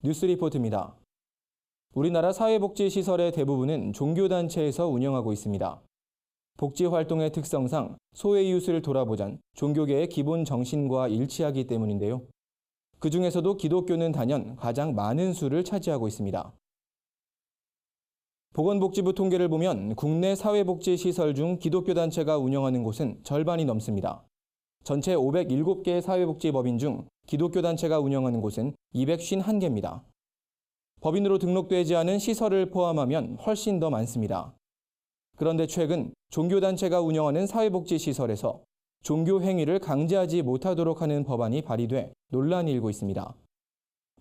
뉴스리포트입니다. 우리나라 사회복지시설의 대부분은 종교단체에서 운영하고 있습니다. 복지활동의 특성상 소외이웃을 돌아보잔 종교계의 기본 정신과 일치하기 때문인데요. 그중에서도 기독교는 단연 가장 많은 수를 차지하고 있습니다. 보건복지부 통계를 보면 국내 사회복지시설 중 기독교 단체가 운영하는 곳은 절반이 넘습니다. 전체 507개의 사회복지법인 중 기독교 단체가 운영하는 곳은 251개입니다. 법인으로 등록되지 않은 시설을 포함하면 훨씬 더 많습니다. 그런데 최근 종교단체가 운영하는 사회복지시설에서 종교 행위를 강제하지 못하도록 하는 법안이 발의돼 논란이 일고 있습니다.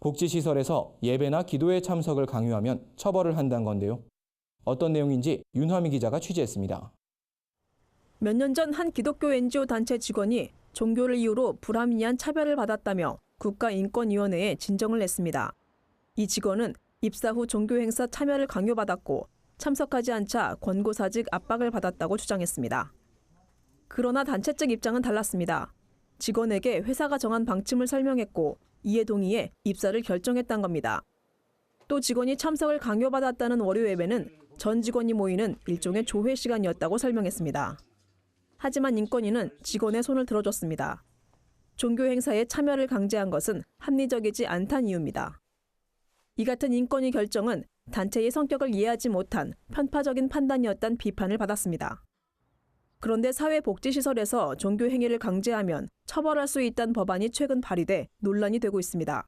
복지시설에서 예배나 기도에 참석을 강요하면 처벌을 한다는 건데요. 어떤 내용인지 윤화미 기자가 취재했습니다. 몇 년 전 한 기독교 NGO 단체 직원이 종교를 이유로 불합리한 차별을 받았다며 국가인권위원회에 진정을 냈습니다. 이 직원은 입사 후 종교 행사 참여를 강요받았고 참석하지 않자 권고사직 압박을 받았다고 주장했습니다. 그러나 단체 측 입장은 달랐습니다. 직원에게 회사가 정한 방침을 설명했고 이에 동의해 입사를 결정했다는 겁니다. 또 직원이 참석을 강요받았다는 월요 예배는 전 직원이 모이는 일종의 조회 시간이었다고 설명했습니다. 하지만 인권위는 직원의 손을 들어줬습니다. 종교 행사에 참여를 강제한 것은 합리적이지 않다는 이유입니다. 이 같은 인권위 결정은 단체의 성격을 이해하지 못한 편파적인 판단이었다는 비판을 받았습니다. 그런데 사회복지시설에서 종교 행위를 강제하면 처벌할 수 있다는 법안이 최근 발의돼 논란이 되고 있습니다.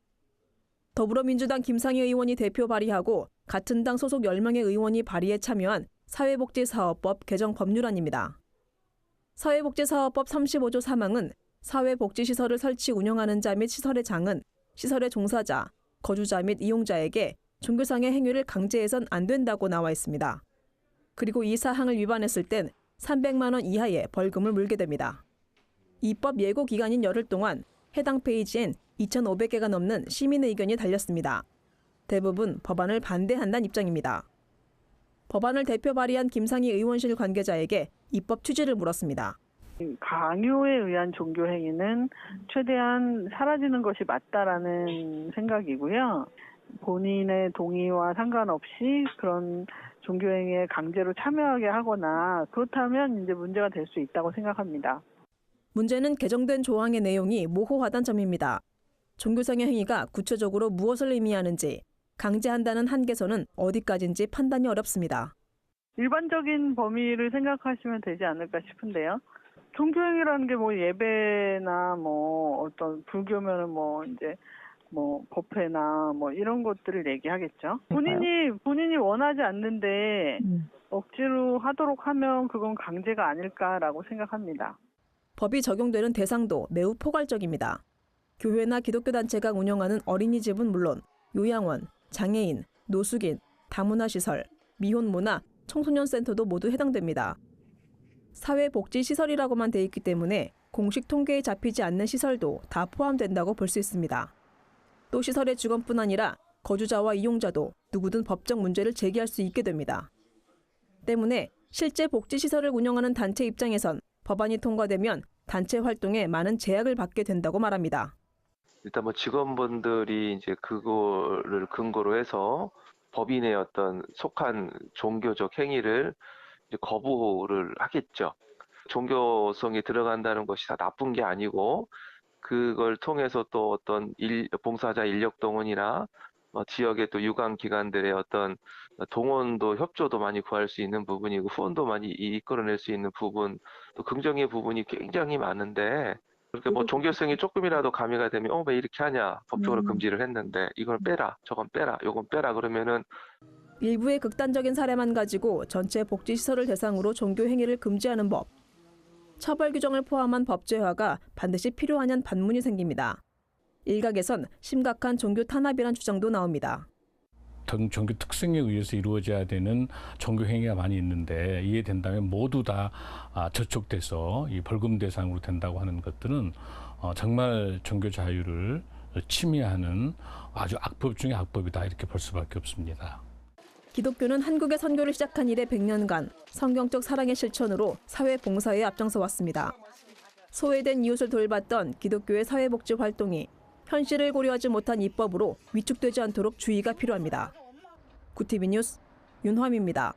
더불어민주당 김상희 의원이 대표 발의하고 같은 당 소속 10명의 의원이 발의에 참여한 사회복지사업법 개정 법률안입니다. 사회복지사업법 35조 3항은 사회복지시설을 설치 운영하는 자 및 시설의 장은 시설의 종사자, 거주자 및 이용자에게 종교상의 행위를 강제해선 안 된다고 나와 있습니다. 그리고 이 사항을 위반했을 땐 300만 원 이하의 벌금을 물게 됩니다. 입법 예고 기간인 열흘 동안 해당 페이지엔 2,500개가 넘는 시민 의견이 달렸습니다. 대부분 법안을 반대한다는 입장입니다. 법안을 대표 발의한 김상희 의원실 관계자에게 입법 취지를 물었습니다. 강요에 의한 종교 행위는 최대한 사라지는 것이 맞다라는 생각이고요. 본인의 동의와 상관없이 그런 종교 행위에 강제로 참여하게 하거나 그렇다면 이제 문제가 될 수 있다고 생각합니다. 문제는 개정된 조항의 내용이 모호하다는 점입니다. 종교상의 행위가 구체적으로 무엇을 의미하는지, 강제한다는 한계선은 어디까지인지 판단이 어렵습니다. 일반적인 범위를 생각하시면 되지 않을까 싶은데요. 종교행위라는 게 뭐 예배나 뭐 어떤 불교면은 뭐 이제 뭐 법회나 뭐 이런 것들을 얘기하겠죠. 본인이 원하지 않는데 억지로 하도록 하면 그건 강제가 아닐까라고 생각합니다. 법이 적용되는 대상도 매우 포괄적입니다. 교회나 기독교 단체가 운영하는 어린이집은 물론 요양원, 장애인, 노숙인, 다문화시설, 미혼모나 청소년센터도 모두 해당됩니다. 사회복지시설이라고만 돼 있기 때문에 공식 통계에 잡히지 않는 시설도 다 포함된다고 볼 수 있습니다. 또 시설의 직원뿐 아니라 거주자와 이용자도 누구든 법적 문제를 제기할 수 있게 됩니다. 때문에 실제 복지시설을 운영하는 단체 입장에선 법안이 통과되면 단체 활동에 많은 제약을 받게 된다고 말합니다. 일단 뭐 직원분들이 이제 그거를 근거로 해서 법인의 어떤 속한 종교적 행위를 이제 거부를 하겠죠. 종교성이 들어간다는 것이 다 나쁜 게 아니고 그걸 통해서 또 어떤 봉사자 인력 동원이나 지역의 또 유관 기관들의 어떤 동원도 협조도 많이 구할 수 있는 부분이고 후원도 많이 이끌어낼 수 있는 부분, 또 긍정의 부분이 굉장히 많은데 그렇게 뭐 종교성이 조금이라도 가미가 되면 왜 이렇게 하냐, 법적으로 금지를 했는데 이걸 빼라, 저건 빼라, 요건 빼라 그러면은 일부의 극단적인 사례만 가지고 전체 복지시설을 대상으로 종교 행위를 금지하는 법, 처벌 규정을 포함한 법제화가 반드시 필요하냐는 반문이 생깁니다. 일각에선 심각한 종교 탄압이란 주장도 나옵니다. 종교 특성에 의해서 이루어져야 되는 종교 행위가 많이 있는데 이해된다면 모두 다 저촉돼서 이 벌금 대상으로 된다고 하는 것들은 정말 종교 자유를 침해하는 아주 악법 중의 악법이다 이렇게 볼 수밖에 없습니다. 기독교는 한국의 선교를 시작한 이래 100년간 성경적 사랑의 실천으로 사회 봉사에 앞장서 왔습니다. 소외된 이웃을 돌봤던 기독교의 사회복지 활동이 현실을 고려하지 못한 입법으로 위축되지 않도록 주의가 필요합니다. 구티비 뉴스 윤화미입니다.